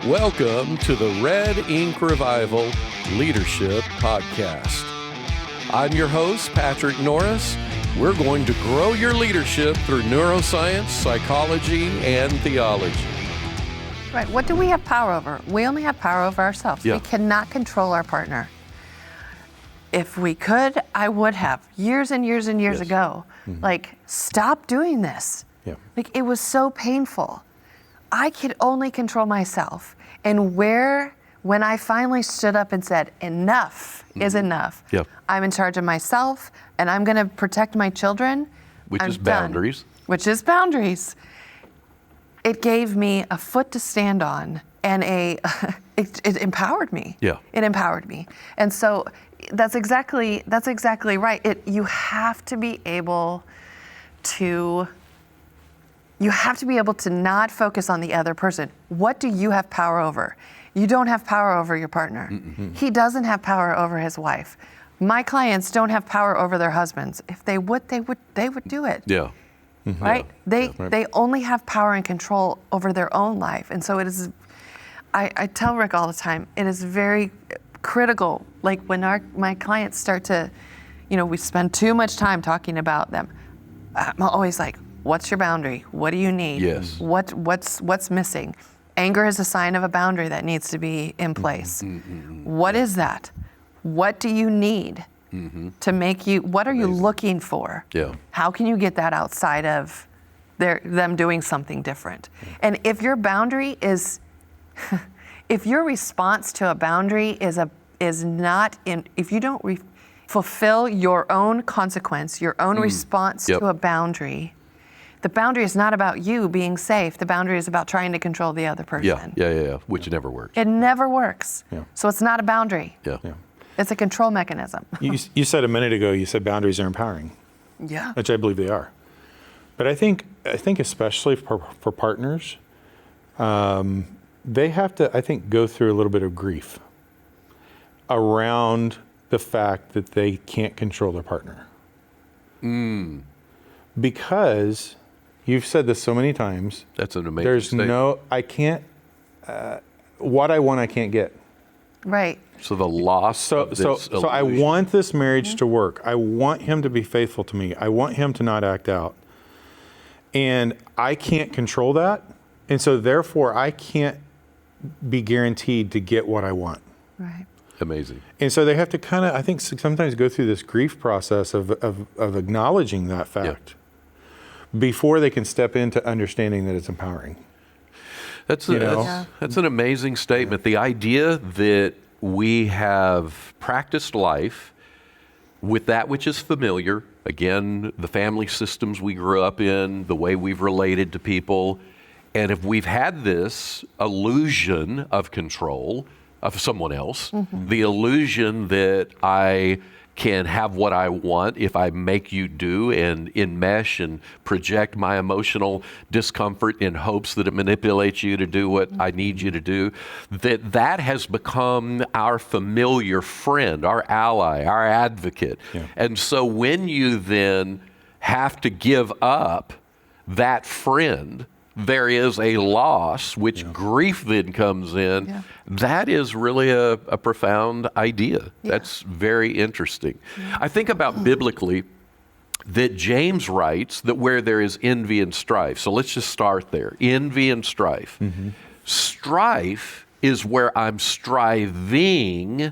Welcome to the Red Ink Revival Leadership Podcast. I'm your host, Patrick Norris. We're going to grow your leadership through neuroscience, psychology, and theology. Right, what do we have power over? We only have power over ourselves. Yeah. We cannot control our partner. If we could, I would have years and years and years ago. Like, stop doing this. Yeah. Like, it was so painful. I could only control myself. And when I finally stood up and said, enough is enough. Yeah. I'm in charge of myself and I'm going to protect my children. Which I'm is done. boundaries. Which is boundaries. It gave me a foot to stand on and it empowered me. Yeah. It empowered me. And so that's exactly right. You have to be able to not focus on the other person. What do you have power over? You don't have power over your partner. He doesn't have power over his wife. My clients don't have power over their husbands. If they would do it. Yeah. Right? They only have power and control over their own life. And so it is, I tell Rick all the time, it is very critical. Like when my clients start to, we spend too much time talking about them. I'm always like, what's your boundary? What do you need? Yes. What's missing? Anger is a sign of a boundary that needs to be in place. What is that? What do you need to make you, what are you looking for? Yeah. How can you get that outside of them doing something different? And if your boundary is, if your response to a boundary if you don't fulfill your own consequence, your own response to a boundary, the boundary is not about you being safe. The boundary is about trying to control the other person. Yeah. Which never works. It never works. Yeah. So it's not a boundary. Yeah. It's a control mechanism. You said a minute ago, you said boundaries are empowering, Yeah. which I believe they are. But I think especially for partners, they have to, I think, go through a little bit of grief around the fact that they can't control their partner. Because you've said this so many times. That's an amazing statement. I can't, what I want, I can't get. Right. So the loss So I want this marriage to work. I want him to be faithful to me. I want him to not act out. And I can't control that. And so therefore I can't be guaranteed to get what I want. Right. Amazing. And so they have to kind of, I think, sometimes go through this grief process of acknowledging that fact before they can step into understanding that it's empowering. That's an amazing statement. The idea that we have practiced life with that which is familiar, again, the family systems we grew up in, the way we've related to people, and if we've had this illusion of control of someone else, the illusion that I can have what I want if I make you do and enmesh and project my emotional discomfort in hopes that it manipulates you to do what I need you to do, that has become our familiar friend, our ally, our advocate. Yeah. And so when you then have to give up that friend, there is a loss, which grief then comes in. Yeah. That is really a profound idea. Yeah. That's very interesting. Yeah. I think about biblically that James writes that where there is envy and strife. So let's just start there. Envy and strife. Strife is where I'm striving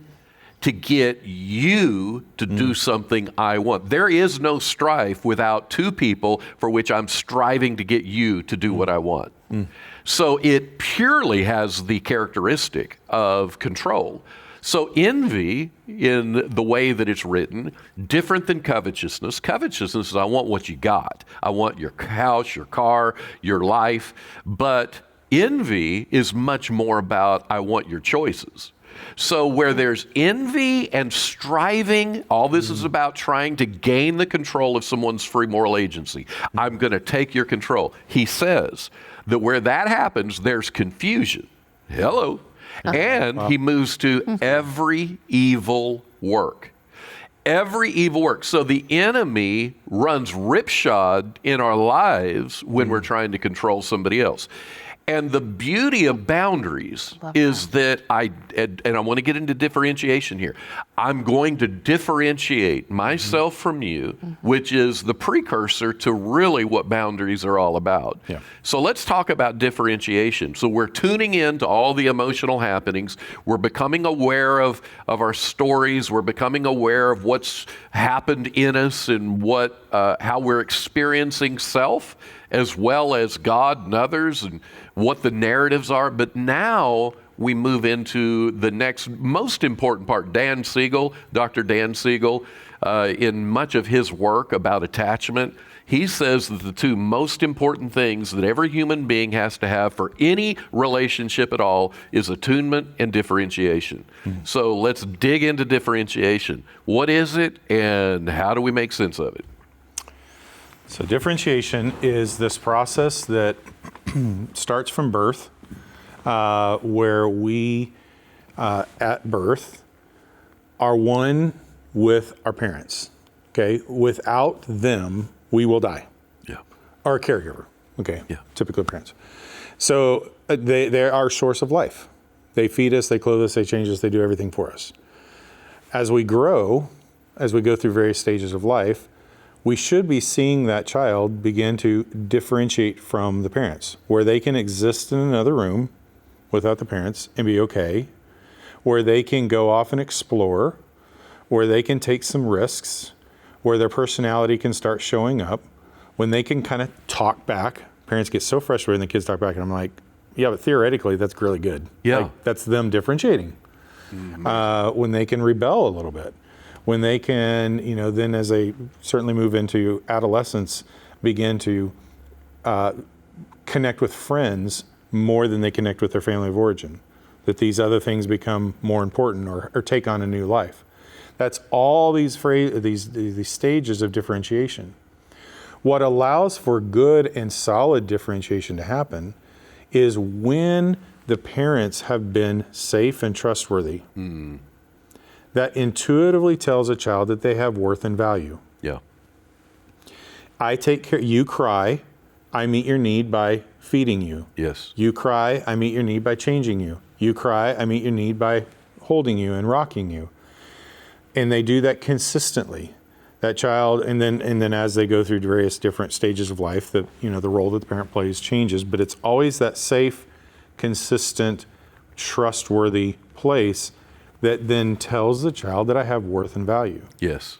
to get you to do something I want. There is no strife without two people for which I'm striving to get you to do what I want. So it purely has the characteristic of control. So envy, in the way that it's written, different than covetousness. Covetousness is I want what you got. I want your house, your car, your life. But envy is much more about I want your choices. So where there's envy and striving, all this is about trying to gain the control of someone's free moral agency. I'm going to take your control. He says that where that happens, there's confusion. Hello. And he moves to every evil work. Every evil work. So the enemy runs ripshod in our lives when we're trying to control somebody else. And the beauty of boundaries Love is that I want to get into differentiation here. I'm going to differentiate myself from you, which is the precursor to really what boundaries are all about. Yeah. So let's talk about differentiation. So we're tuning in to all the emotional happenings. We're becoming aware of our stories. We're becoming aware of what's happened in us and how we're experiencing self, as well as God and others, and what the narratives are. But now we move into the next most important part. Dr. Dan Siegel, in much of his work about attachment, he says that the two most important things that every human being has to have for any relationship at all is attunement and differentiation. So let's dig into differentiation. What is it, and how do we make sense of it? So differentiation is this process that starts from birth, where we, at birth, are one with our parents. Okay, without them, we will die. Yeah. Our caregiver. Okay. Yeah. Typically parents. So they're our source of life. They feed us, they clothe us, they change us, they do everything for us. As we grow, as we go through various stages of life, we should be seeing that child begin to differentiate from the parents, where they can exist in another room without the parents and be okay, where they can go off and explore, where they can take some risks, where their personality can start showing up, when they can kind of talk back. Parents get so frustrated when the kids talk back, and I'm like, yeah, but theoretically, that's really good. Yeah. Like, that's them differentiating. When they can rebel a little bit. When they can, then as they certainly move into adolescence, begin to connect with friends more than they connect with their family of origin. That these other things become more important or take on a new life. That's all these stages of differentiation. What allows for good and solid differentiation to happen is when the parents have been safe and trustworthy. That intuitively tells a child that they have worth and value. Yeah. I take care, you cry, I meet your need by feeding you. Yes. You cry, I meet your need by changing you. You cry, I meet your need by holding you and rocking you. And they do that consistently. That child, and then as they go through various different stages of life, the role that the parent plays changes, but it's always that safe, consistent, trustworthy place that then tells the child that I have worth and value. Yes.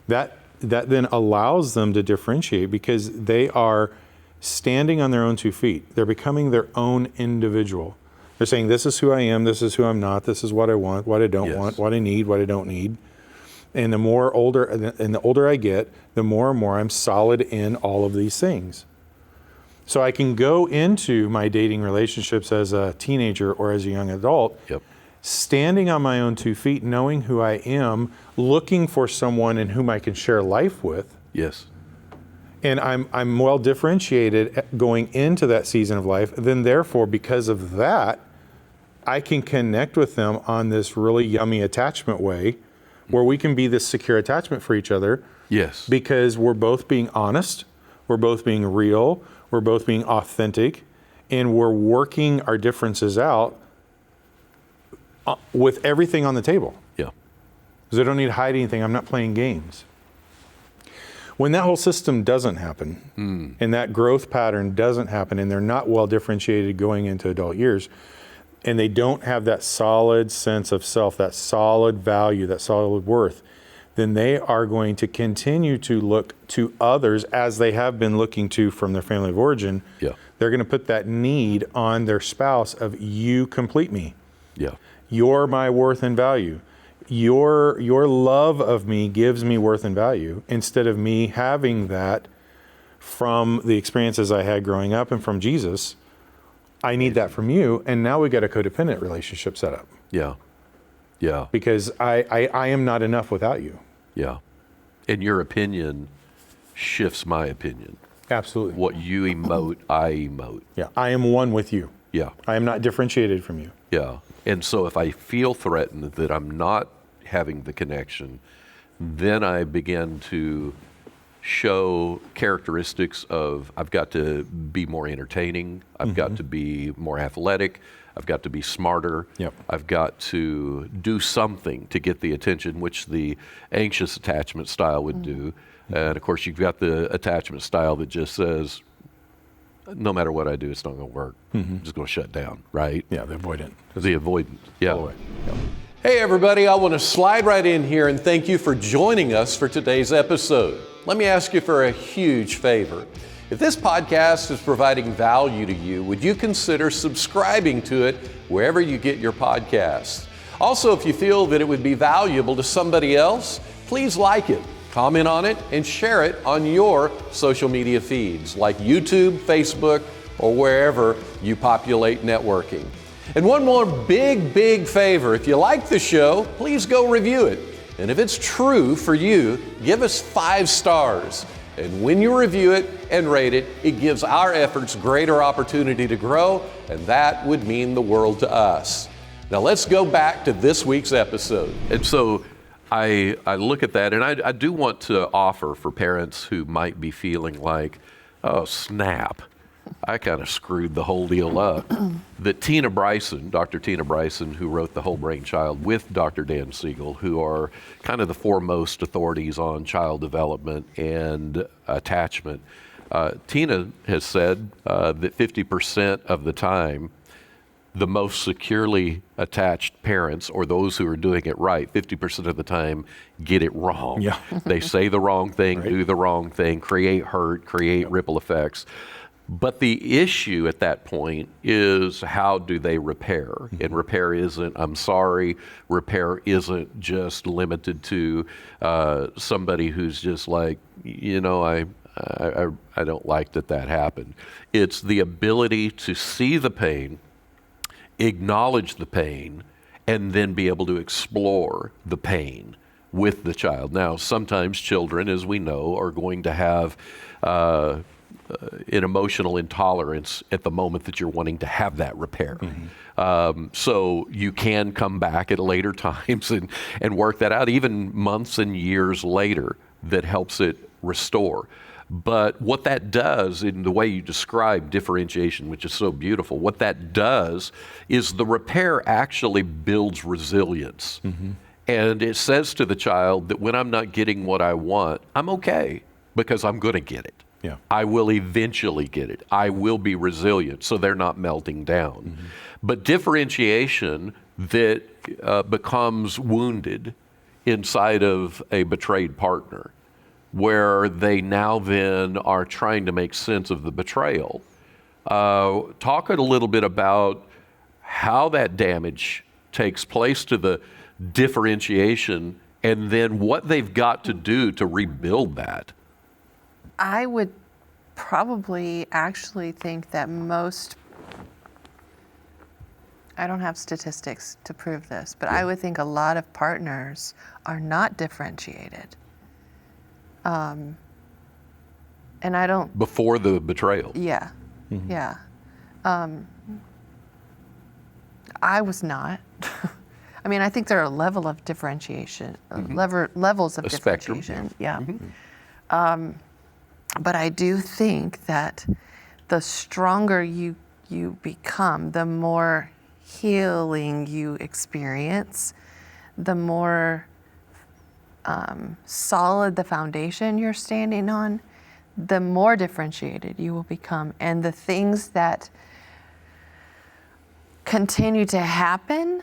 That then allows them to differentiate because they are standing on their own 2 feet. They're becoming their own individual. They're saying, this is who I am, this is who I'm not, this is what I want, what I don't want, what I need, what I don't need. And the older I get, the more and more I'm solid in all of these things. So I can go into my dating relationships as a teenager or as a young adult, standing on my own 2 feet, knowing who I am, looking for someone in whom I can share life with. Yes. And I'm well differentiated going into that season of life. Then therefore, because of that, I can connect with them on this really yummy attachment way where we can be this secure attachment for each other. Yes. Because we're both being honest, we're both being real, we're both being authentic, and we're working our differences out with everything on the table. Yeah. Because I don't need to hide anything. I'm not playing games. When that whole system doesn't happen, and that growth pattern doesn't happen, and they're not well differentiated going into adult years, and they don't have that solid sense of self, that solid value, that solid worth, then they are going to continue to look to others as they have been looking to from their family of origin. Yeah. They're going to put that need on their spouse of, you complete me. Yeah. You're my worth and value. Your love of me gives me worth and value, instead of me having that from the experiences I had growing up and from Jesus. I need that from you, and now we got a codependent relationship set up. Yeah. Yeah. Because I am not enough without you. Yeah. And your opinion shifts my opinion. Absolutely. What you emote, I emote. Yeah. I am one with you. Yeah. I am not differentiated from you. Yeah. And so if I feel threatened that I'm not having the connection, then I begin to show characteristics of I've got to be more entertaining, I've got to be more athletic, I've got to be smarter, I've got to do something to get the attention, which the anxious attachment style would do. And of course, you've got the attachment style that just says, no matter what I do, it's not going to work. I'm just going to shut down, right? Yeah, the avoidant. The avoidant, yeah. Hey everybody, I want to slide right in here and thank you for joining us for today's episode. Let me ask you for a huge favor. If this podcast is providing value to you, would you consider subscribing to it wherever you get your podcasts? Also, if you feel that it would be valuable to somebody else, please like it, comment on it, and share it on your social media feeds like YouTube, Facebook, or wherever you populate networking. And one more big favor. If you like the show, please go review it. And if it's true for you, give us 5 stars. And when you review it and rate it, it gives our efforts greater opportunity to grow, and that would mean the world to us. Now let's go back to this week's episode. And so I look at that, and I do want to offer for parents who might be feeling like, oh, snap, I kind of screwed the whole deal up, that Tina Bryson, Dr. Tina Bryson, who wrote The Whole Brain Child with Dr. Dan Siegel, who are kind of the foremost authorities on child development and attachment, Tina has said that 50% of the time, the most securely attached parents, or those who are doing it right, 50% of the time get it wrong. Yeah. They say the wrong thing, Right. do the wrong thing, create hurt, create ripple effects. But the issue at that point is, how do they repair? And repair isn't, I'm sorry. Repair isn't just limited to somebody who's just like, you know, I don't like that happened. It's the ability to see the pain, acknowledge the pain, and then be able to explore the pain with the child. Now, sometimes children, as we know, are going to have an emotional intolerance at the moment that you're wanting to have that repair. So you can come back at later times and work that out, even months and years later, that helps it restore. But what that does, in the way you describe differentiation, which is so beautiful, what that does is the repair actually builds resilience. And it says to the child that when I'm not getting what I want, I'm okay, because I'm going to get it. Yeah. I will eventually get it. I will be resilient, so they're not melting down. But differentiation that becomes wounded inside of a betrayed partner, where they now then are trying to make sense of the betrayal. Talk a little bit about how that damage takes place to the differentiation, and then what they've got to do to rebuild that. I would probably actually think that I don't have statistics to prove this, but I would think a lot of partners are not differentiated. And I don't. Before the betrayal. Yeah. Yeah. I was not. I mean, I think there are a level of differentiation, levels of A spectrum, differentiation. Yeah. But I do think that the stronger you become, the more healing you experience, the more solid the foundation you're standing on, the more differentiated you will become. And the things that continue to happen,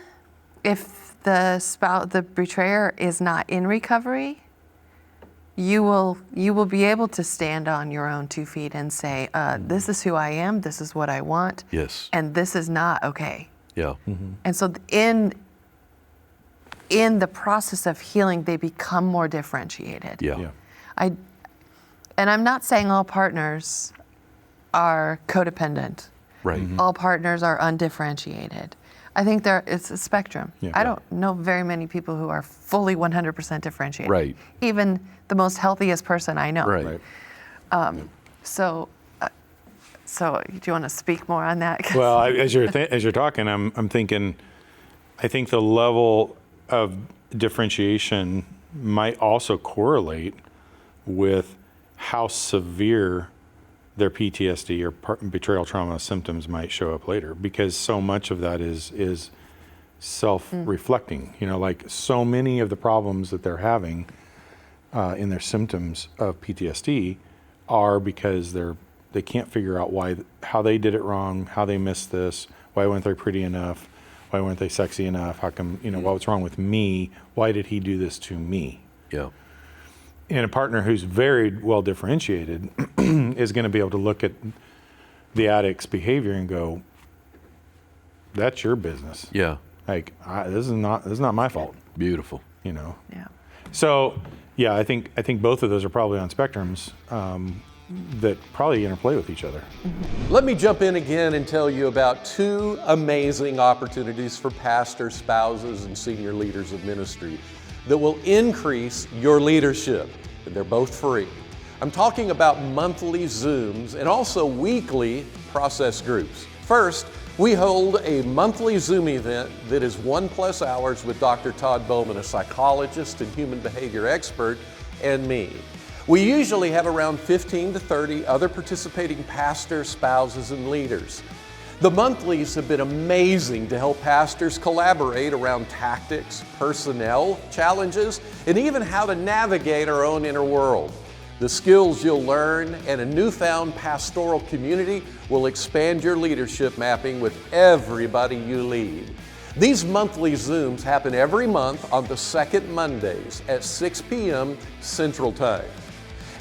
if the betrayer is not in recovery, you will be able to stand on your own 2 feet and say, this is who I am, this is what I want, Yes. and this is not okay. Yeah. And so in the process of healing, they become more differentiated. Yeah. And I'm not saying all partners are codependent. Right. All partners are undifferentiated. I think it's a spectrum. Yeah. I don't know very many people who are fully 100% differentiated. Right. Even the most healthiest person I know. Right. So do you want to speak more on that? Well, as you're talking, I'm thinking, I think the level of differentiation might also correlate with how severe their PTSD or betrayal trauma symptoms might show up later, because so much of that is self-reflecting. Like so many of the problems that they're having in their symptoms of PTSD are because they can't figure out how they did it wrong, how they missed this, why weren't they pretty enough, why weren't they sexy enough, how come, what's wrong with me, why did he do this to me? Yeah. And a partner who's very well differentiated is going to be able to look at the addict's behavior and go, that's your business. Yeah. Like, this is not my fault. Beautiful. Yeah. So, yeah, I think both of those are probably on spectrums that probably interplay with each other. Let me jump in again and tell you about 2 amazing opportunities for pastors, spouses, and senior leaders of ministry that will increase your leadership. And they're both free. I'm talking about monthly Zooms and also weekly process groups. First, we hold a monthly Zoom event that is 1+ hours with Dr. Todd Bowman, a psychologist and human behavior expert, and me. We usually have around 15 to 30 other participating pastors, spouses, and leaders. The monthlies have been amazing to help pastors collaborate around tactics, personnel challenges, and even how to navigate our own inner world. The skills you'll learn and a newfound pastoral community will expand your leadership mapping with everybody you lead. These monthly Zooms happen every month on the second Mondays at 6 p.m. Central Time.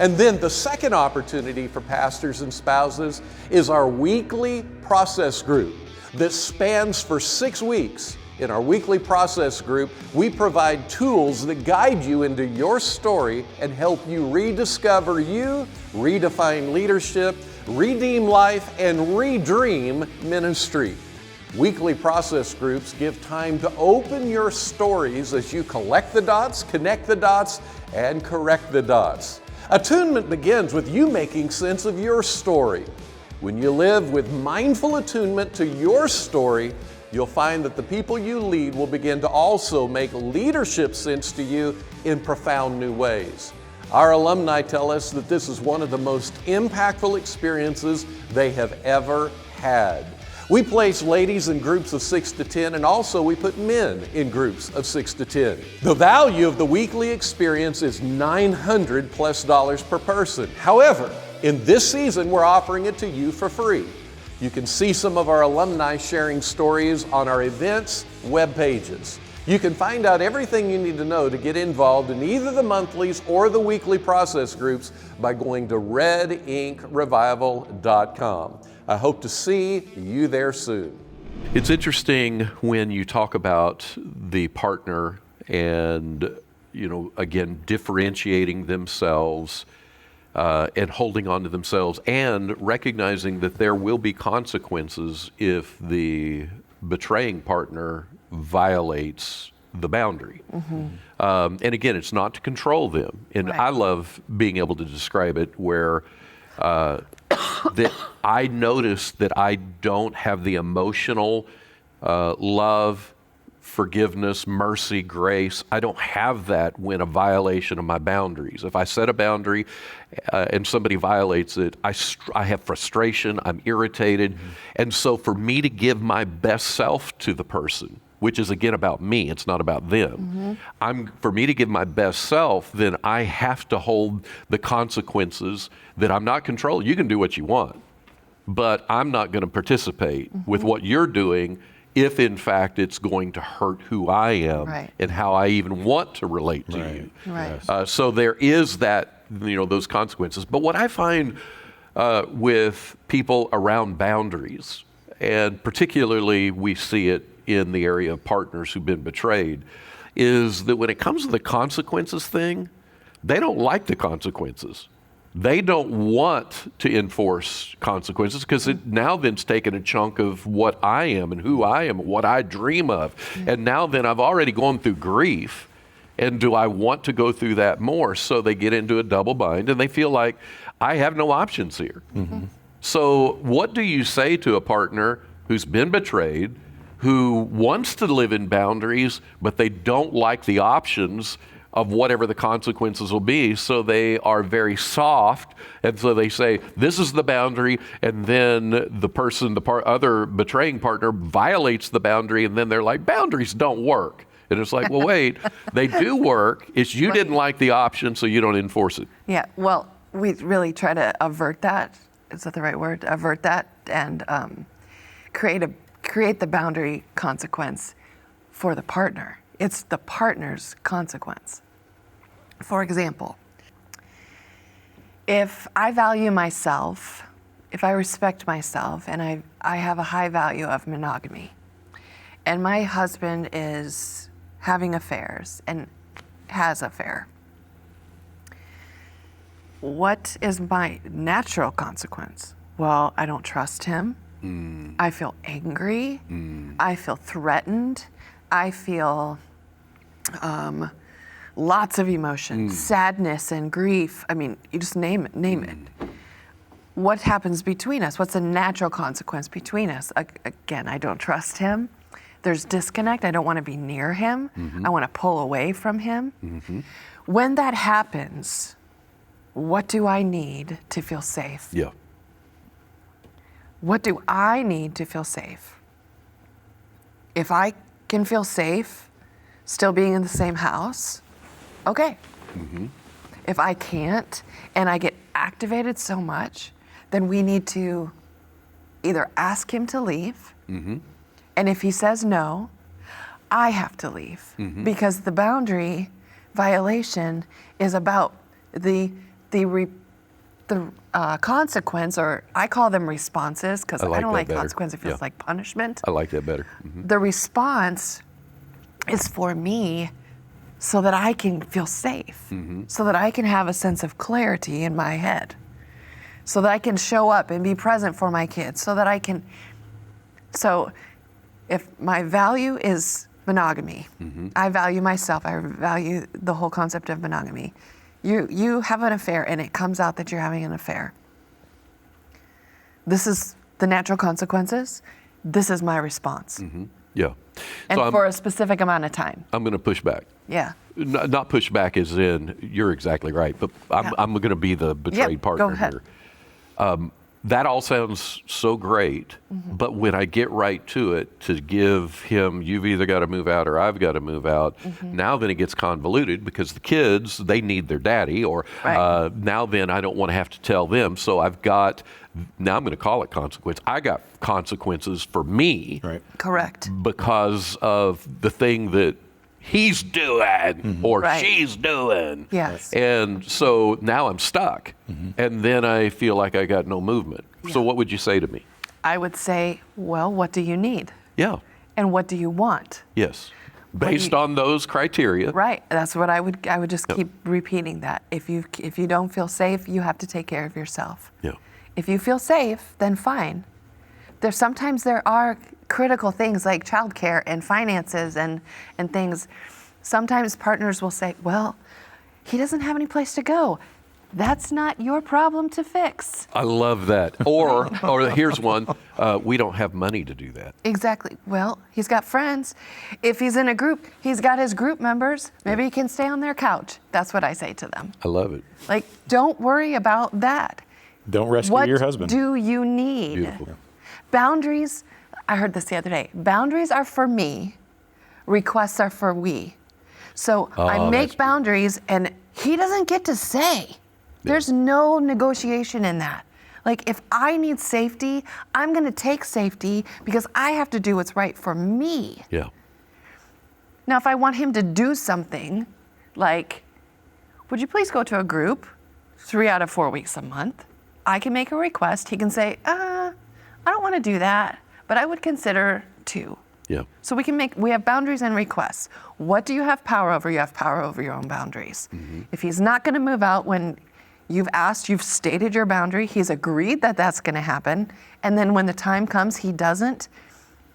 And then the second opportunity for pastors and spouses is our weekly process group that spans for 6 weeks. In our weekly process group, we provide tools that guide you into your story and help you rediscover you, redefine leadership, redeem life, and redream ministry. Weekly process groups give time to open your stories as you collect the dots, connect the dots, and correct the dots. Attunement begins with you making sense of your story. When you live with mindful attunement to your story, you'll find that the people you lead will begin to also make leadership sense to you in profound new ways. Our alumni tell us that this is one of the most impactful experiences they have ever had. We place ladies in groups of 6 to 10, and also we put men in groups of 6 to 10. The value of the weekly experience is $900+ per person. However, in this season, we're offering it to you for free. You can see some of our alumni sharing stories on our events web pages. You can find out everything you need to know to get involved in either the monthlies or the weekly process groups by going to redinkrevival.com. I hope to see you there soon. It's interesting when you talk about the partner and, again, differentiating themselves and holding on to themselves and recognizing that there will be consequences if the betraying partner violates the boundary. And again, it's not to control them. And Right. I love being able to describe it where that I notice that I don't have the emotional love, forgiveness, mercy, grace. I don't have that when a violation of my boundaries. If I set a boundary and somebody violates it, I have frustration, I'm irritated. And so for me to give my best self to the person, which is again about me, it's not about them. For me to give my best self, then I have to hold the consequences that I'm not controlling. You can do what you want, but I'm not going to participate with what you're doing if in fact it's going to hurt who I am Right. and how I even want to relate to you. Right. So there is that, those consequences. But what I find with people around boundaries, and particularly we see it in the area of partners who've been betrayed, is that when it comes to the consequences thing, they don't like the consequences. They don't want to enforce consequences because it now then's taken a chunk of what I am and who I am, what I dream of. And now then I've already gone through grief, and do I want to go through that more? So they get into a double bind and they feel like I have no options here. So what do you say to a partner who's been betrayed, who wants to live in boundaries, but they don't like the options of whatever the consequences will be. So they are very soft. And so they say, this is the boundary. And then the person, other betraying partner violates the boundary. And then they're like, boundaries don't work. And it's like, well, wait, they do work. It's you didn't like the option, so you don't enforce it. Yeah, well, we really try to avert that. Is that the right word? Avert that and create the boundary consequence for the partner. It's the partner's consequence. For example, if I value myself, if I respect myself, and I have a high value of monogamy, and my husband is having affairs and has affair, what is my natural consequence? Well, I don't trust him. I feel angry. I feel threatened. I feel lots of emotion, sadness and grief. I mean, you just name it. What happens between us? What's the natural consequence between us? Again, I don't trust him. There's disconnect. I don't want to be near him. I want to pull away from him. When that happens, what do I need to feel safe? Yeah. What do I need to feel safe? If I can feel safe still being in the same house, okay. If I can't and I get activated so much, then we need to either ask him to leave, and if he says no, I have to leave, because the boundary violation is about the consequence, or I call them responses, because I don't like consequence. It feels like punishment. I like that better. The response is for me so that I can feel safe, so that I can have a sense of clarity in my head, so that I can show up and be present for my kids, so that I can. So if my value is monogamy, I value myself, I value the whole concept of monogamy. You have an affair and it comes out that you're having an affair. This is the natural consequences. This is my response. Yeah. And So for a specific amount of time. I'm going to push back. Yeah. Not push back as in, you're exactly right, but I'm going to be the betrayed partner go ahead. here. That all sounds so great, but when I get right to it, to give him, you've either got to move out or I've got to move out, now then it gets convoluted because the kids, they need their daddy, or now then I don't want to have to tell them, so I've got, now I'm going to call it consequence. I got consequences for me. Right. Correct. Because of the thing that he's doing or she's doing. Yes. And so now I'm stuck. And then I feel like I got no movement. So what would you say to me? I would say, well, what do you need? Yeah. And what do you want? Yes. Based on those criteria. Right. That's what I would just keep repeating that. If you don't feel safe, you have to take care of yourself. Yeah. If you feel safe, then fine. Sometimes there are critical things like childcare and finances and things. Sometimes partners will say, well, he doesn't have any place to go. That's not your problem to fix. I love that. Or here's one, we don't have money to do that. Exactly. Well, he's got friends. If he's in a group, he's got his group members. Maybe he can stay on their couch. That's what I say to them. I love it. Like, don't worry about that. Don't rescue your husband. What do you need? Beautiful. Boundaries, I heard this the other day. Boundaries are for me, requests are for we. So I make boundaries and he doesn't get to say. There's no negotiation in that. Like, if I need safety, I'm going to take safety because I have to do what's right for me. Yeah. Now, if I want him to do something, like, would you please go to a group 3 out of 4 weeks a month? I can make a request. He can say, I don't want to do that, but I would consider 2. Yeah. So we have boundaries and requests. What do you have power over? You have power over your own boundaries. If he's not going to move out when you've asked, you've stated your boundary, he's agreed that that's going to happen, and then when the time comes, he doesn't,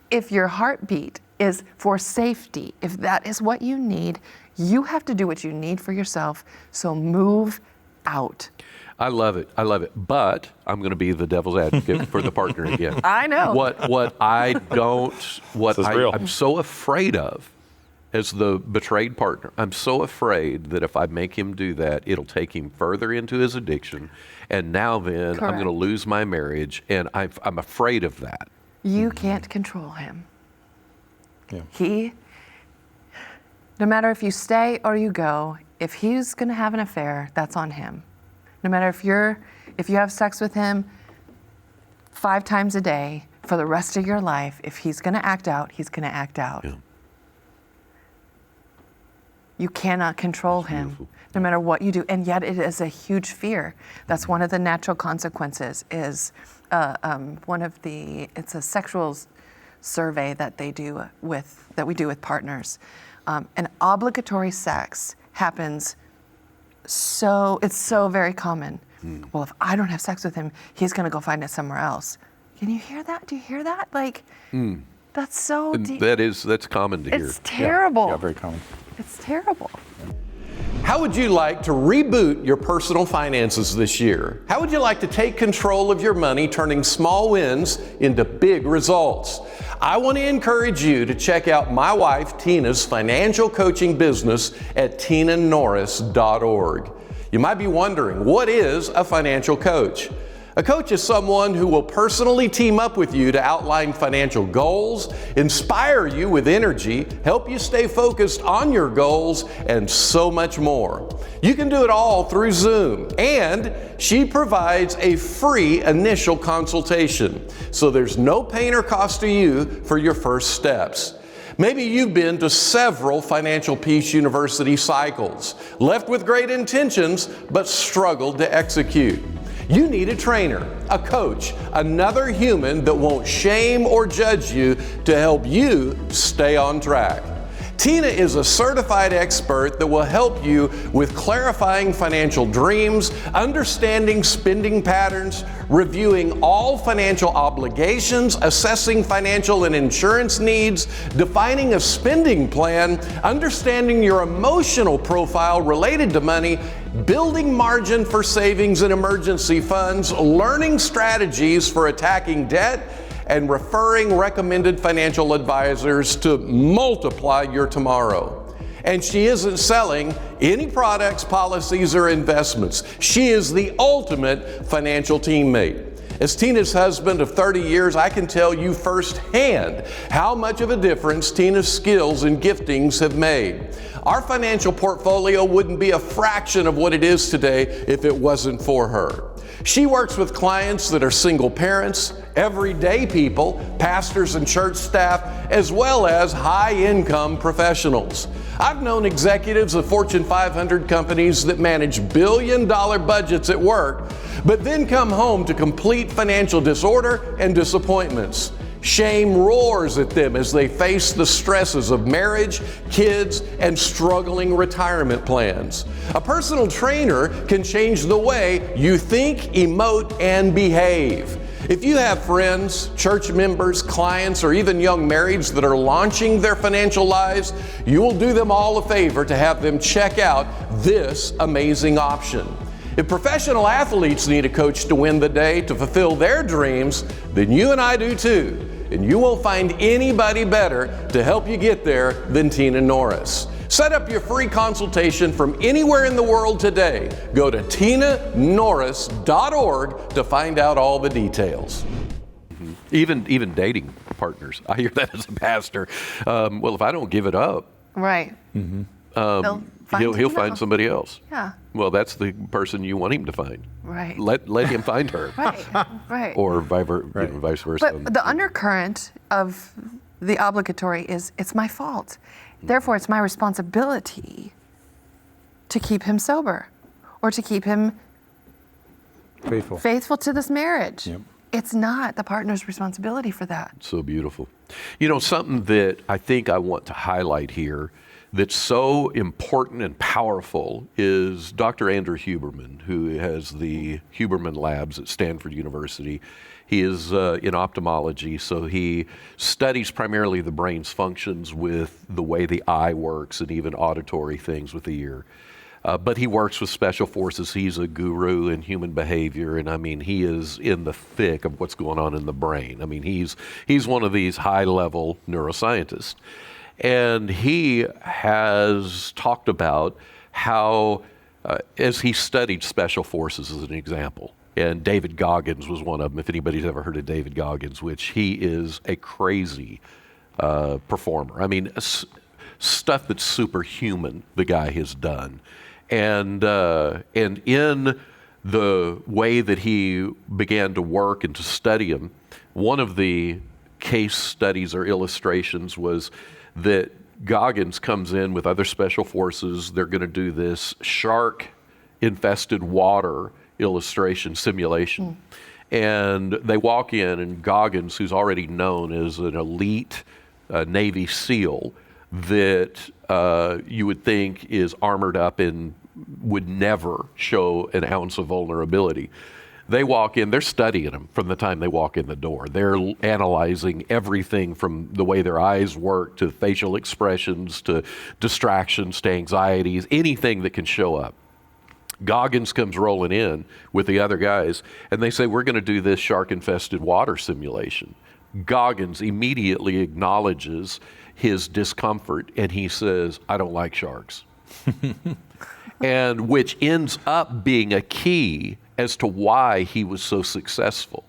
if your heartbeat is for safety, if that is what you need, you have to do what you need for yourself, so move out. I love it. I love it. But I'm going to be the devil's advocate for the partner again. I know. What I'm so afraid of as the betrayed partner. I'm so afraid that if I make him do that, it'll take him further into his addiction. And now then, I'm Correct. going to lose my marriage. And I'm afraid of that. You can't control him. Yeah. No matter if you stay or you go, if he's going to have an affair, that's on him. No matter if you have sex with him 5 times a day for the rest of your life, if he's going to act out, he's going to act out. Yeah. You cannot control him, beautiful. no matter what you do. And yet it is a huge fear. That's one of the natural consequences is it's a sexual survey that we do with partners. And obligatory sex happens it's so very common. Well, if I don't have sex with him, he's going to go find it somewhere else. Can you hear that? Do you hear that? That's so And deep. that's common to hear. It's terrible. Yeah, very common. It's terrible. How would you like to reboot your personal finances this year? How would you like to take control of your money, turning small wins into big results? I want to encourage you to check out my wife Tina's financial coaching business at tinanorris.org. You might be wondering, what is a financial coach? A coach is someone who will personally team up with you to outline financial goals, inspire you with energy, help you stay focused on your goals, and so much more. You can do it all through Zoom, and she provides a free initial consultation, so there's no pain or cost to you for your first steps. Maybe you've been to several Financial Peace University cycles, left with great intentions, but struggled to execute. You need a trainer, a coach, another human that won't shame or judge you to help you stay on track. Tina is a certified expert that will help you with clarifying financial dreams, understanding spending patterns, reviewing all financial obligations, assessing financial and insurance needs, defining a spending plan, understanding your emotional profile related to money, building margin for savings and emergency funds, learning strategies for attacking debt, and referring recommended financial advisors to multiply your tomorrow. And she isn't selling any products, policies, or investments. She is the ultimate financial teammate. As Tina's husband of 30 years, I can tell you firsthand how much of a difference Tina's skills and giftings have made. Our financial portfolio wouldn't be a fraction of what it is today if it wasn't for her. She works with clients that are single parents, everyday people, pastors and church staff, as well as high-income professionals. I've known executives of Fortune 500 companies that manage billion-dollar budgets at work, but then come home to complete financial disorder and disappointments. Shame roars at them as they face the stresses of marriage, kids, and struggling retirement plans. A personal trainer can change the way you think, emote, and behave. If you have friends, church members, clients, or even young marrieds that are launching their financial lives, you will do them all a favor to have them check out this amazing option. If professional athletes need a coach to win the day to fulfill their dreams, then you and I do too. And you won't find anybody better to help you get there than Tina Norris. Set up your free consultation from anywhere in the world today. Go to tinanorris.org to find out all the details. Even dating partners. I hear that as a pastor. Well, if I don't give it up, Right. he'll find somebody else. Yeah. Well, that's the person you want him to find. Right. Let him find her. Right. Right. Or vice versa. But the undercurrent of the obligatory is it's my fault. Therefore, it's my responsibility to keep him sober or to keep him faithful to this marriage. Yep. It's not the partner's responsibility for that. So beautiful. You know, something that I think I want to highlight here that's so important and powerful is Dr. Andrew Huberman, who has the Huberman Labs at Stanford University. He is in ophthalmology, so he studies primarily the brain's functions with the way the eye works and even auditory things with the ear. But he works with special forces. He's a guru in human behavior, and I mean, he is in the thick of what's going on in the brain. I mean, he's one of these high-level neuroscientists. And he has talked about how, as he studied special forces as an example, and David Goggins was one of them, if anybody's ever heard of David Goggins, which he is a crazy performer. I mean, stuff that's superhuman the guy has done. And in the way that he began to work and to study him, one of the case studies or illustrations was that Goggins comes in with other special forces. They're going to do this shark-infested water illustration simulation. And they walk in, and Goggins, who's already known as an elite Navy SEAL that you would think is armored up and would never show an ounce of vulnerability. They walk in, they're studying them from the time they walk in the door. They're analyzing everything from the way their eyes work to facial expressions to distractions to anxieties, anything that can show up. Goggins comes rolling in with the other guys, and they say, we're going to do this shark-infested water simulation. Goggins immediately acknowledges his discomfort, and he says, I don't like sharks. And which ends up being a key as to why he was so successful.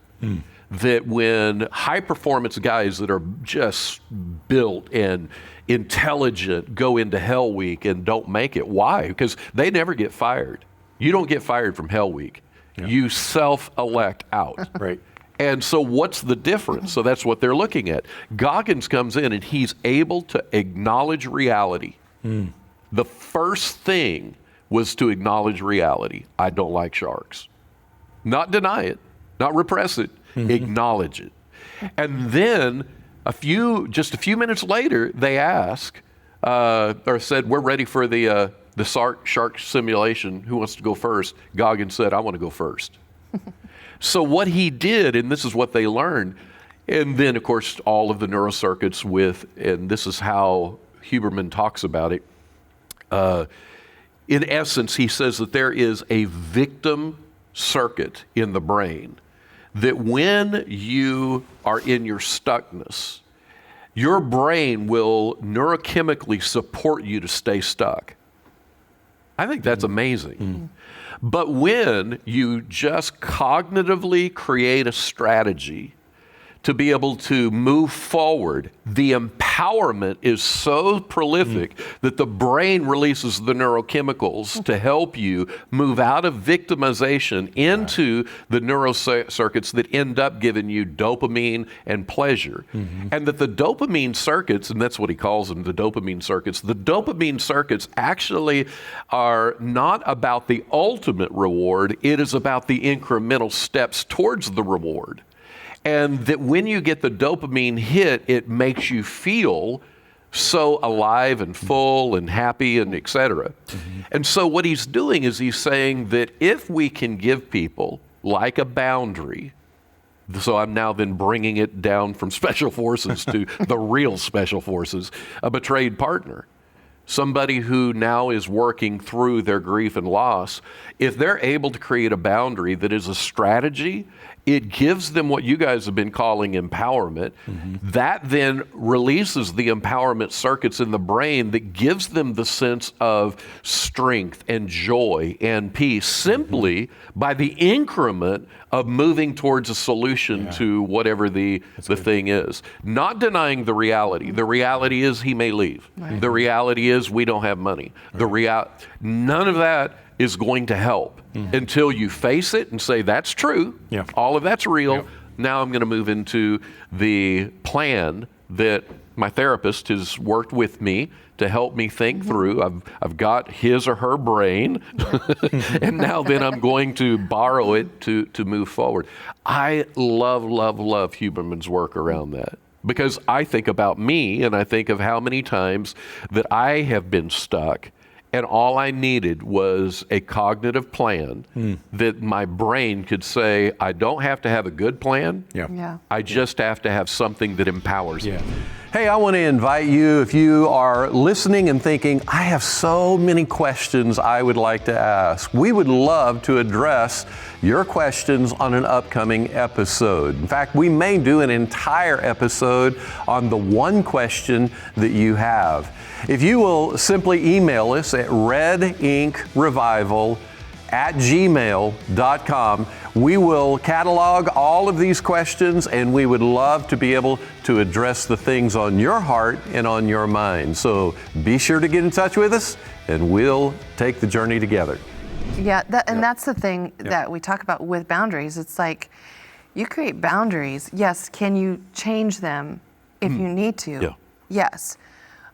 That when high-performance guys that are just built and intelligent go into Hell Week and don't make it, why? Because they never get fired. You don't get fired from Hell Week. Yeah. You self-elect out. Right. And so what's the difference? So that's what they're looking at. Goggins comes in and he's able to acknowledge reality. The first thing was to acknowledge reality. I don't like sharks. Not deny it, not repress it, acknowledge it. And then just a few minutes later, they ask, or said, we're ready for the shark simulation. Who wants to go first? Goggins said, I want to go first. So what he did, and this is what they learned, and then of course all of the neurocircuits and this is how Huberman talks about it. In essence, he says that there is a victim circuit in the brain that when you are in your stuckness, your brain will neurochemically support you to stay stuck. I think that's amazing. But when you just cognitively create a strategy to be able to move forward, the empowerment is so prolific that the brain releases the neurochemicals to help you move out of victimization into the neurocircuits that end up giving you dopamine and pleasure. And that the dopamine circuits, and that's what he calls them, the dopamine circuits actually are not about the ultimate reward, it is about the incremental steps towards the reward. And that when you get the dopamine hit, it makes you feel so alive and full and happy and et cetera. And so what he's doing is he's saying that if we can give people like a boundary, so I'm now then bringing it down from special forces to the real special forces, a betrayed partner. Somebody who now is working through their grief and loss, if they're able to create a boundary that is a strategy, it gives them what you guys have been calling empowerment. That then releases the empowerment circuits in the brain that gives them the sense of strength and joy and peace simply by the increment of moving towards a solution to whatever the thing is. Not denying the reality. The reality is he may leave. The reality is we don't have money. None of that is going to help until you face it and say, that's true. All of that's real. Now I'm going to move into the plan that my therapist has worked with me to help me think through. I've got his or her brain, and now then I'm going to borrow it to move forward. I love Huberman's work around that. Because I think about me, and I think of how many times that I have been stuck, and all I needed was a cognitive plan that my brain could say, I don't have to have a good plan. I just have to have something that empowers me. Hey, I want to invite you, if you are listening and thinking, I have so many questions I would like to ask. We would love to address your questions on an upcoming episode. In fact, we may do an entire episode on the one question that you have. If you will simply email us at redinkrevival@gmail.com, we will catalog all of these questions, and we would love to be able to address the things on your heart and on your mind. So be sure to get in touch with us, and we'll take the journey together. Yeah, that's the thing that we talk about with boundaries. It's like you create boundaries. Yes, can you change them if you need to? Yeah. Yes,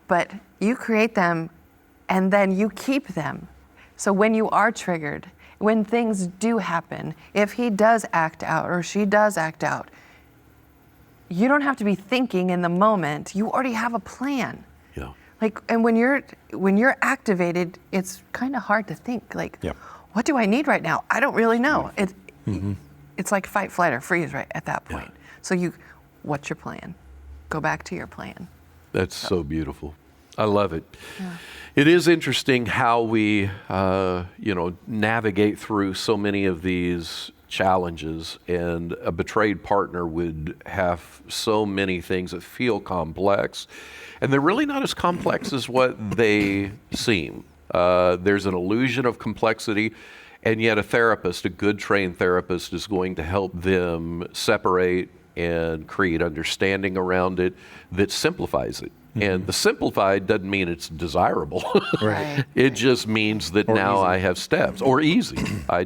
but you create them and then you keep them. So when you are triggered, when things do happen, if he does act out or she does act out, you don't have to be thinking in the moment. You already have a plan. Yeah. Like, and when you're activated, it's kind of hard to think. Like, what do I need right now? I don't really know. It's like fight, flight, or freeze right at that point. So what's your plan? Go back to your plan. That's so beautiful. I love it. Yeah. It is interesting how we, navigate through so many of these challenges, and a betrayed partner would have so many things that feel complex, and they're really not as complex as what they seem. There's an illusion of complexity, and yet a good trained therapist, is going to help them separate and create understanding around it that simplifies it. And the simplified doesn't mean it's desirable. Right. It just means that now easy. I have steps, or easy. I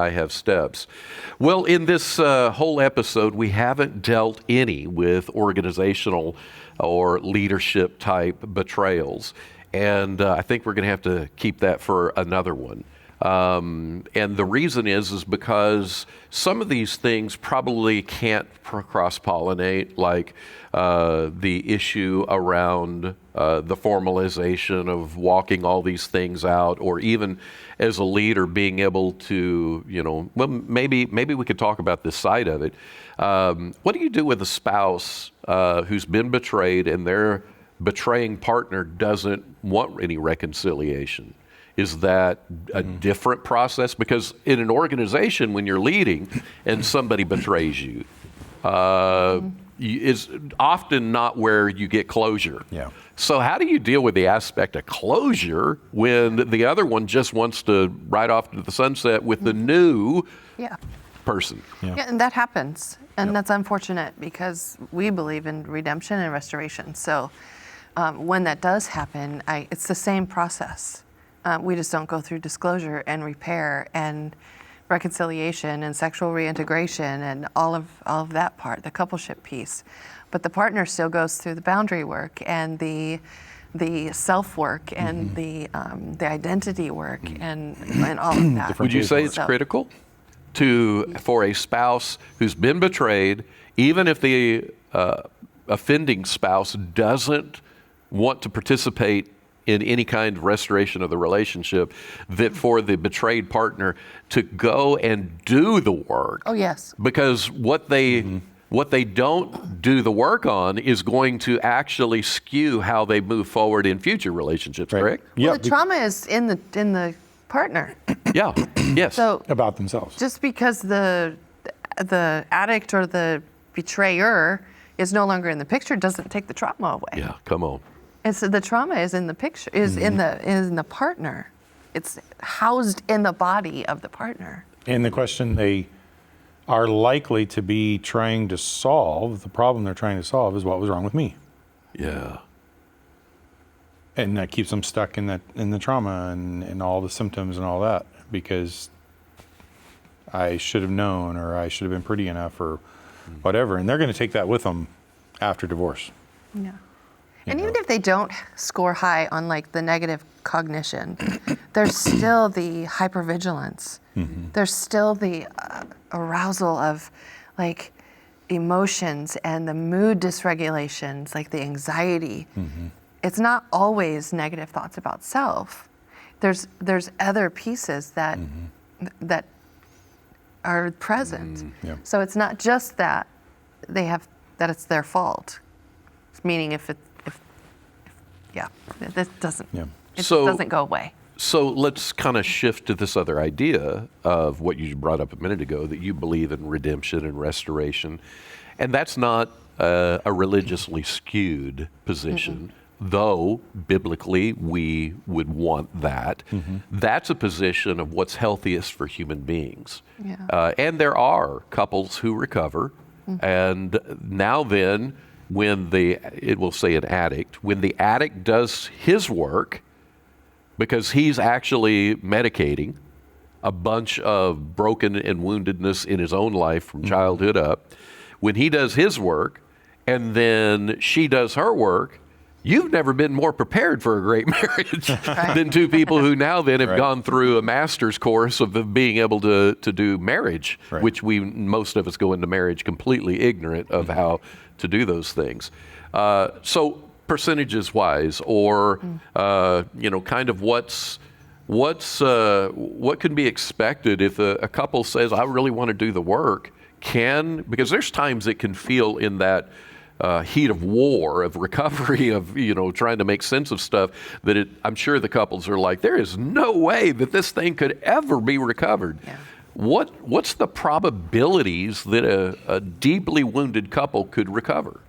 have steps. Well, in this whole episode, we haven't dealt any with organizational or leadership type betrayals. And I think we're going to have to keep that for another one. And the reason is because some of these things probably can't cross-pollinate, like the issue around the formalization of walking all these things out, or even as a leader being able to, maybe we could talk about this side of it. What do you do with a spouse who's been betrayed and their betraying partner doesn't want any reconciliation? Is that a different process? Because in an organization, when you're leading and somebody betrays you, is often not where you get closure. Yeah. So how do you deal with the aspect of closure when the other one just wants to ride off to the sunset with the new person? Yeah, and that happens. And that's unfortunate, because we believe in redemption and restoration. So when that does happen, it's the same process. We just don't go through disclosure and repair and reconciliation and sexual reintegration and all of that part, the coupleship piece. But the partner still goes through the boundary work and the self work and the identity work and all of that. Would you say it's critical for a spouse who's been betrayed, even if the offending spouse doesn't want to participate in any kind of restoration of the relationship, that for the betrayed partner to go and do the work? Oh, yes. Because what they don't do the work on is going to actually skew how they move forward in future relationships, correct? Well, the trauma is in the partner. Yeah, yes. So About themselves. just because the addict or the betrayer is no longer in the picture doesn't take the trauma away. Yeah, come on. It's the trauma is in the picture, is in the partner. It's housed in the body of the partner. And the question they are likely to be trying to solve, the problem they're trying to solve, is what was wrong with me. Yeah. And that keeps them stuck in the trauma and all the symptoms and all that, because I should have known, or I should have been pretty enough, or whatever. And they're going to take that with them after divorce. Yeah. And even if they don't score high on like the negative cognition, there's still the hypervigilance. There's still the arousal of like emotions and the mood dysregulations, like the anxiety. It's not always negative thoughts about self. There's other pieces that that are present. So it's not just that they have that it's their fault. Meaning if it doesn't, Yeah. it So- doesn't go away. So let's kind of shift to this other idea of what you brought up a minute ago, that you believe in redemption and restoration. And that's not a religiously skewed position, though biblically we would want that. That's a position of what's healthiest for human beings. Yeah. And there are couples who recover. And now then, when it will say an addict, when the addict does his work, because he's actually medicating a bunch of broken and woundedness in his own life from childhood up. When he does his work and then she does her work, you've never been more prepared for a great marriage than two people who now then have gone through a master's course of being able to do marriage, which most of us go into marriage completely ignorant of how to do those things. So percentages wise, or kind of what can be expected if a couple says, I really want to do the work, because there's times it can feel in that heat of war, of recovery, of trying to make sense of stuff, that I'm sure the couples are like, there is no way that this thing could ever be recovered. Yeah. What's the probabilities that a deeply wounded couple could recover?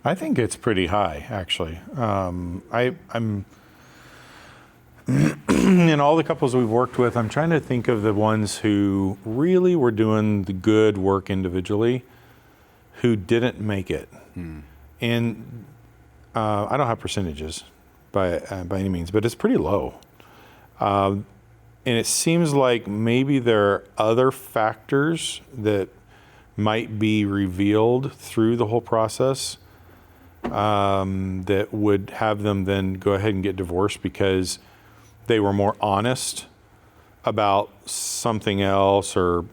I think it's pretty high, actually. I'm in all the couples we've worked with, I'm trying to think of the ones who really were doing the good work individually, who didn't make it. And I don't have percentages by any means, but it's pretty low. And it seems like maybe there are other factors that might be revealed through the whole process that would have them then go ahead and get divorced because they were more honest about something else, or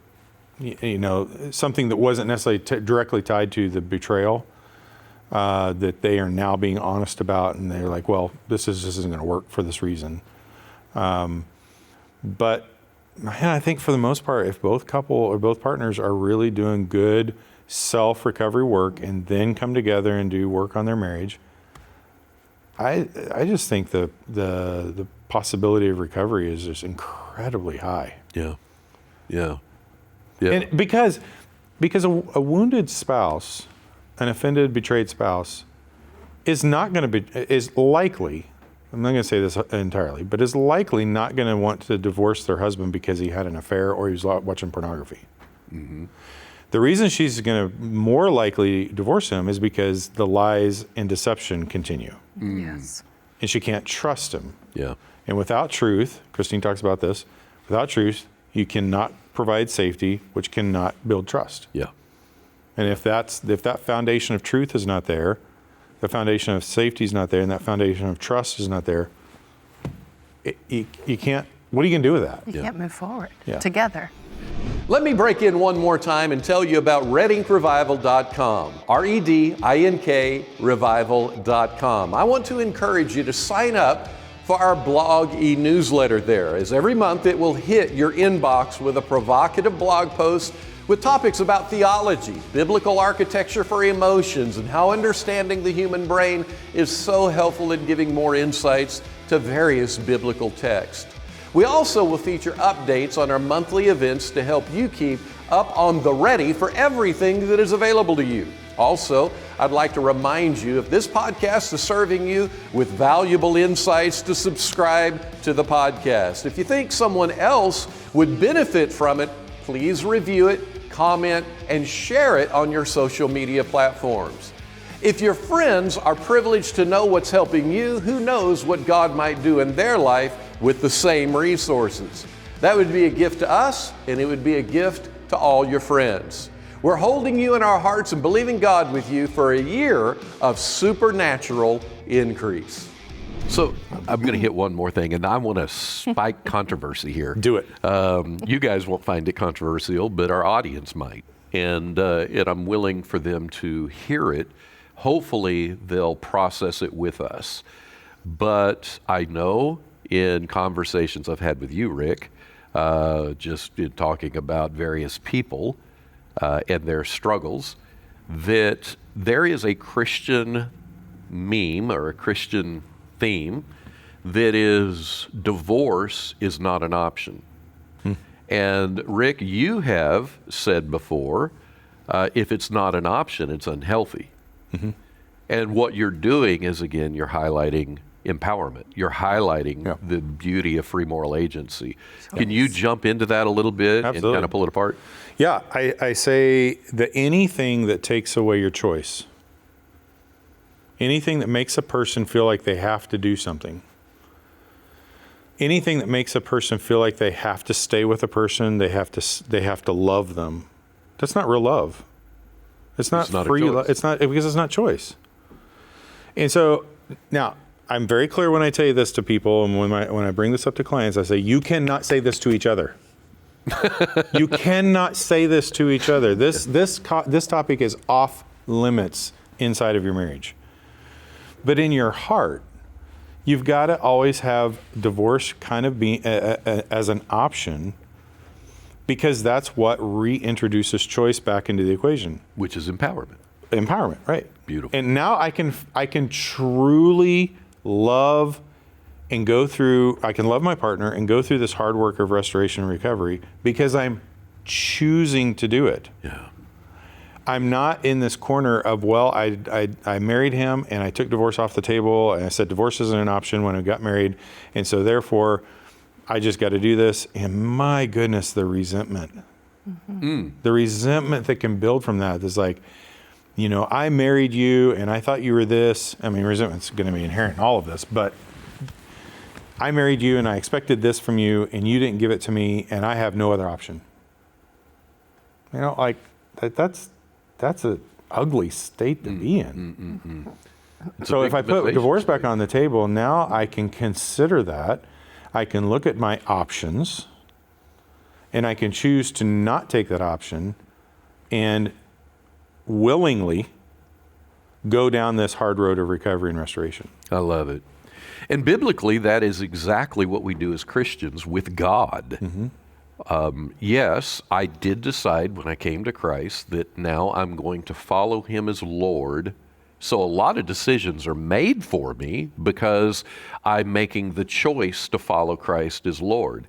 something that wasn't necessarily directly tied to the betrayal, that they are now being honest about, and they're like, well, this isn't going to work for this reason. But man, I think for the most part, if both couple or both partners are really doing good self-recovery work and then come together and do work on their marriage, I just think the possibility of recovery is just incredibly high. Yeah. And because a wounded spouse, an offended, betrayed spouse, is likely, I'm not going to say this entirely, but is likely not going to want to divorce their husband because he had an affair or he was watching pornography. The reason she's going to more likely divorce him is because the lies and deception continue. Yes. And she can't trust him. Yeah. And without truth, Christine talks about this, without truth, you cannot provide safety, which cannot build trust. Yeah. And if that foundation of truth is not there, the foundation of safety is not there, and that foundation of trust is not there, you can't, what are you going to do with that? You can't move forward Yeah. together. Let me break in one more time and tell you about RedinkRevival.com, REDINK Revival.com. I want to encourage you to sign up for our blog e-newsletter there, as every month it will hit your inbox with a provocative blog post with topics about theology, biblical architecture for emotions, and how understanding the human brain is so helpful in giving more insights to various biblical texts. We also will feature updates on our monthly events to help you keep up on the ready for everything that is available to you. Also, I'd like to remind you, if this podcast is serving you with valuable insights, to subscribe to the podcast. If you think someone else would benefit from it, please review it, comment, and share it on your social media platforms. If your friends are privileged to know what's helping you, who knows what God might do in their life with the same resources. That would be a gift to us, and it would be a gift to all your friends. We're holding you in our hearts and believing God with you for a year of supernatural increase. So I'm going to hit one more thing, and I want to spike controversy here. Do it. You guys won't find it controversial, but our audience might. And I'm willing for them to hear it. Hopefully, they'll process it with us. But I know in conversations I've had with you, Rick, just in talking about various people and their struggles, that there is a Christian meme or a Christian theme that is divorce is not an option. And Rick, you have said before, if it's not an option, it's unhealthy. And what you're doing is, again, you're highlighting empowerment. You're highlighting the beauty of free moral agency. Can you jump into that a little bit and kind of pull it apart? Yeah, I say that anything that takes away your choice, anything that makes a person feel like they have to do something, anything that makes a person feel like they have to stay with a person, they have to love them, that's not real love. It's not free love. It's not, because it's not choice. And so now I'm very clear when I tell you this to people, and when I bring this up to clients, I say, you cannot say this to each other. You cannot say this to each other. This topic is off limits inside of your marriage. But in your heart, you've got to always have divorce kind of be as an option, because that's what reintroduces choice back into the equation. Which is empowerment. Empowerment, right. Beautiful. And now I can truly love and go through, I can love my partner and go through this hard work of restoration and recovery because I'm choosing to do it. Yeah. I'm not in this corner of, well, I married him and I took divorce off the table and I said divorce isn't an option when I got married, and so therefore I just got to do this. And my goodness, the resentment. The resentment that can build from that is like, you know, I married you and I thought you were this. I mean, resentment's going to be inherent in all of this, but I married you and I expected this from you and you didn't give it to me and I have no other option. You know, like that's an ugly state to be in. So if I put divorce back on the table, now I can consider that. I can look at my options and I can choose to not take that option and willingly go down this hard road of recovery and restoration. I love it. And biblically, that is exactly what we do as Christians with God. Yes, I did decide when I came to Christ that now I'm going to follow Him as Lord. So a lot of decisions are made for me because I'm making the choice to follow Christ as Lord.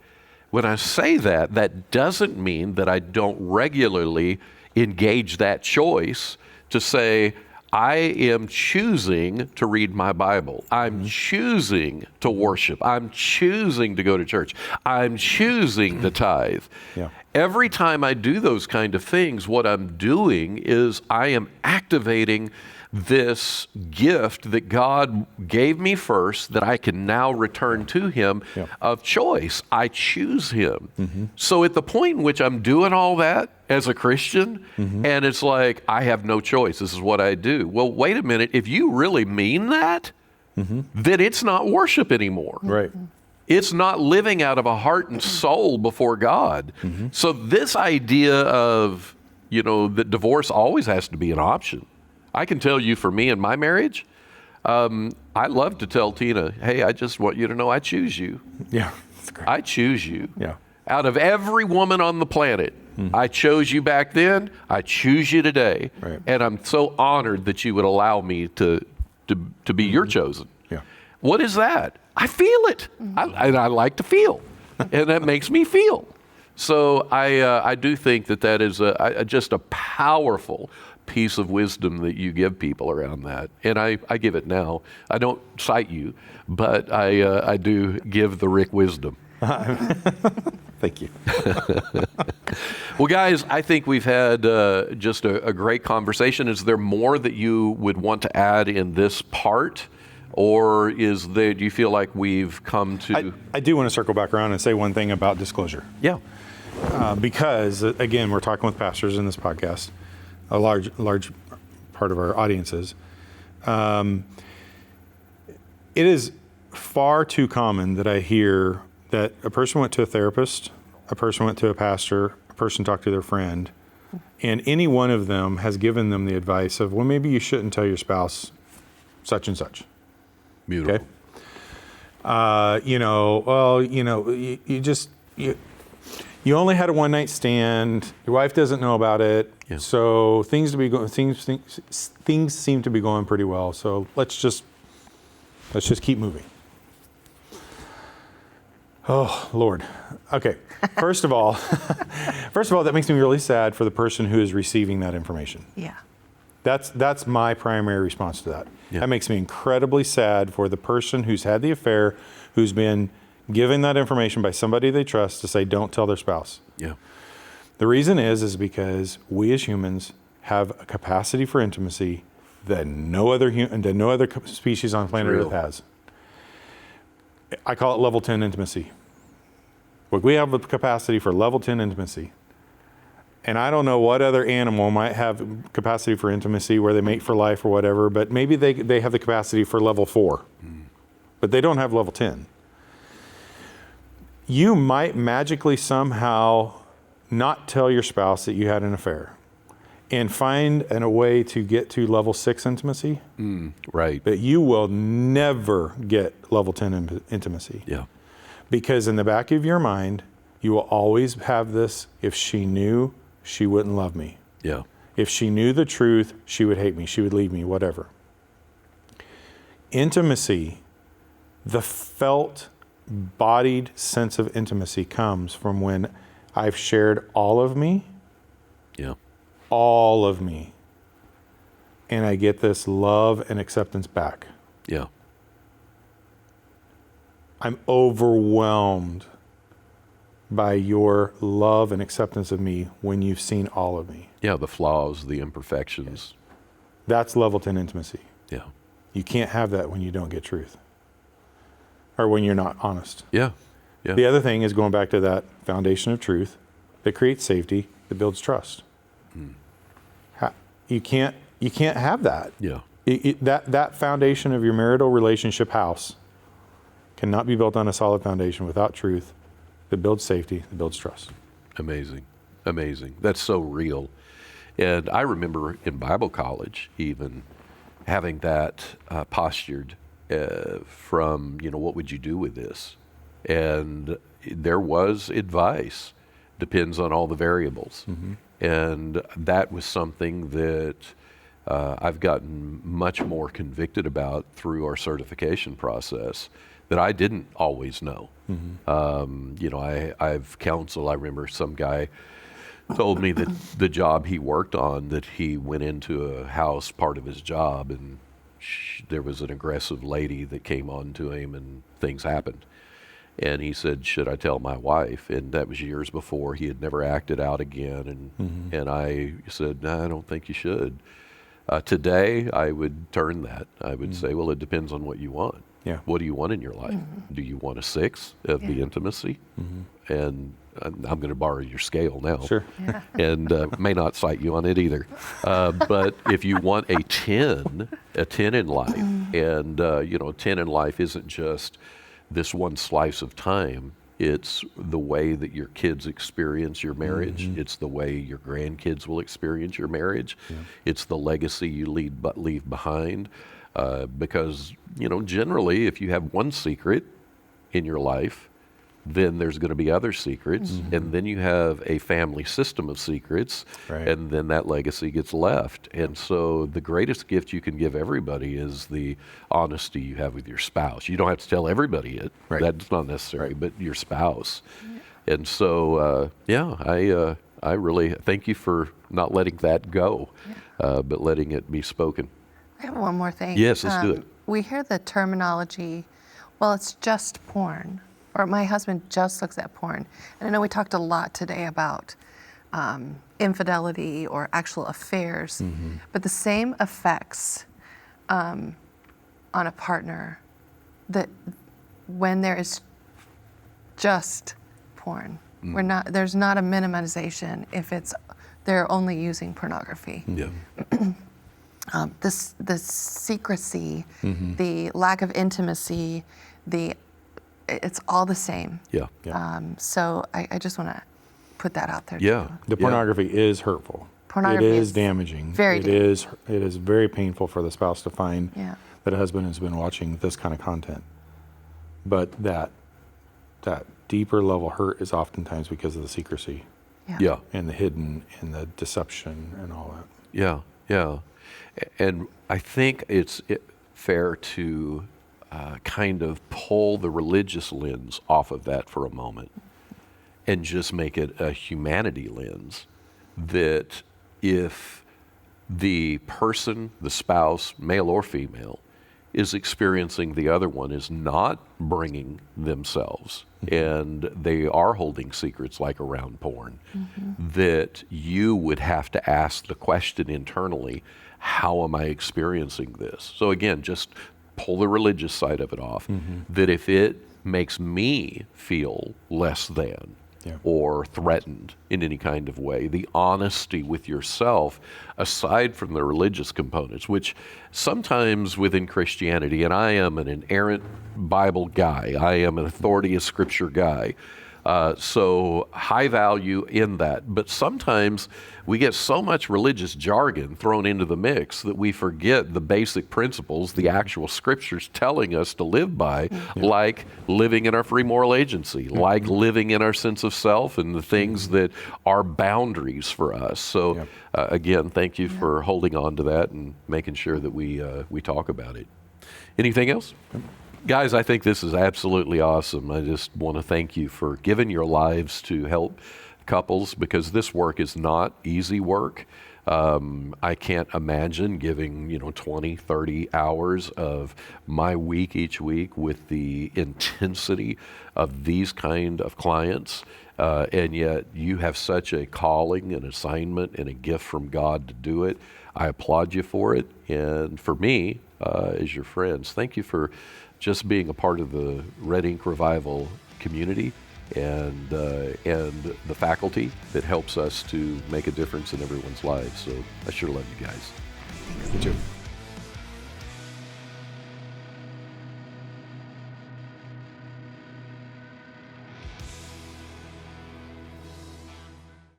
When I say that, that doesn't mean that I don't regularly engage that choice to say, I am choosing to read my Bible. I'm choosing to worship. I'm choosing to go to church. I'm choosing to tithe. Every time I do those kind of things, what I'm doing is I am activating this gift that God gave me first that I can now return to Him of choice. I choose Him. So at the point in which I'm doing all that as a Christian, and it's like, I have no choice, this is what I do. Well, wait a minute, if you really mean that, then it's not worship anymore. Right. It's not living out of a heart and soul before God. So this idea of, you know, that divorce always has to be an option. I can tell you for me in my marriage, I love to tell Tina, hey, I just want you to know I choose you. Yeah, that's great. I choose you. Yeah. Out of every woman on the planet, I chose you back then, I choose you today. Right. And I'm so honored that you would allow me to be your chosen. Yeah. What is that? I feel it. I like to feel. And that makes me feel. So I do think that is just a powerful piece of wisdom that you give people around that. And I give it now. I don't cite you, but I do give the Rick wisdom. Thank you. Well, guys, I think we've had just a great conversation. Is there more that you would want to add in this part? Or do you feel like we've come to... I do want to circle back around and say one thing about disclosure. Yeah. Because, again, we're talking with pastors in this podcast, a large part of our audiences. It is far too common that I hear that a person went to a therapist, a person went to a pastor, a person talked to their friend, and any one of them has given them the advice of, well, maybe you shouldn't tell your spouse such and such. Beautiful. Okay. You you only had a one night stand. Your wife doesn't know about it. Yeah. So things seem to be going pretty well. So let's just keep moving. Oh, Lord. Okay. First of all, that makes me really sad for the person who is receiving that information. Yeah. That's my primary response to that. Yeah. That makes me incredibly sad for the person who's had the affair, who's been given that information by somebody they trust to say, don't tell their spouse. Yeah. The reason is because we as humans have a capacity for intimacy that no other species on planet Real. Earth has. I call it level 10 intimacy. Like, we have the capacity for level 10 intimacy. And I don't know what other animal might have capacity for intimacy where they mate for life or whatever, but maybe they have the capacity for level 4. But they don't have level 10. You might magically somehow not tell your spouse that you had an affair and find a way to get to level 6 intimacy. Right. But you will never get level 10 intimacy. Yeah. Because in the back of your mind, you will always have this: if she knew, she wouldn't love me. Yeah. If she knew the truth, she would hate me, she would leave me, whatever. Intimacy, the felt, bodied sense of intimacy comes from when I've shared all of me, Yeah. all of me, and I get this love and acceptance back. Yeah. I'm overwhelmed by your love and acceptance of me when you've seen all of me. Yeah. The flaws, the imperfections. That's level 10 intimacy. Yeah. You can't have that when you don't get truth or when you're not honest. Yeah. Yeah. The other thing is going back to that foundation of truth that creates safety, that builds trust. You can't have that. Yeah. That foundation of your marital relationship house cannot be built on a solid foundation without truth that builds safety, that builds trust. Amazing. Amazing. That's so real. And I remember in Bible college even having that postured from, what would you do with this? And there was advice, depends on all the variables. And that was something that I've gotten much more convicted about through our certification process that I didn't always know. I've counseled, I remember some guy told me that the job he worked on, that he went into a house, part of his job, and there was an aggressive lady that came on to him and things happened. And he said, should I tell my wife? And that was years before. He had never acted out again. And I said, no, I don't think you should. Today, I would turn that. I would say, well, it depends on what you want. Yeah. What do you want in your life? Do you want a 6 of the intimacy? And I'm going to borrow your scale now. Sure. And may not cite you on it either. But if you want a 10 in life, and 10 in life isn't just this one slice of time. It's the way that your kids experience your marriage. It's the way your grandkids will experience your marriage. It's the legacy you leave behind. Because, generally, if you have one secret in your life, then there's going to be other secrets, and then you have a family system of secrets, and then that legacy gets left. And so the greatest gift you can give everybody is the honesty you have with your spouse. You don't have to tell everybody it. That's not necessary, but your spouse. And so, I really thank you for not letting that go, but letting it be spoken. I have one more thing. Yes, let's do it. We hear the terminology, well, it's just porn, or my husband just looks at porn. And I know we talked a lot today about infidelity or actual affairs, but the same effects on a partner that when there is just porn, there's not a minimization if they're only using pornography. Yeah. The secrecy, the lack of intimacy, it's all the same. Yeah. So I just want to put that out there. Yeah. Too. The pornography is hurtful. Pornography it is is damaging. very It is very painful for the spouse to find Yeah. that a husband has been watching this kind of content. But that that deeper level hurt is oftentimes because of the secrecy Yeah. and the hidden and the deception and all that. Yeah, yeah. And I think it's fair to kind of pull the religious lens off of that for a moment and just make it a humanity lens, that if the person, the spouse, male or female, is experiencing the other one is not bringing themselves and they are holding secrets like around porn, that you would have to ask the question internally, how am I experiencing this? So again, just pull the religious side of it off, that if it makes me feel less than, or threatened in any kind of way, the honesty with yourself, aside from the religious components, which sometimes within Christianity, and I am an inerrant Bible guy, I am an authority of Scripture guy, so high value in that. But sometimes we get so much religious jargon thrown into the mix that we forget the basic principles the actual Scriptures telling us to live by, like living in our free moral agency, like living in our sense of self and the things that are boundaries for us. So again, thank you for holding on to that and making sure that we talk about it. Anything else? Guys, I think this is absolutely awesome. I just want to thank you for giving your lives to help couples, because this work is not easy work. I can't imagine giving 20, 30 hours of my week each week with the intensity of these kind of clients. And yet you have such a calling, an assignment, and a gift from God to do it. I applaud you for it. And for me, as your friends, thank you for just being a part of the Red Ink Revival community and the faculty that helps us to make a difference in everyone's lives. So I sure love you guys. You too.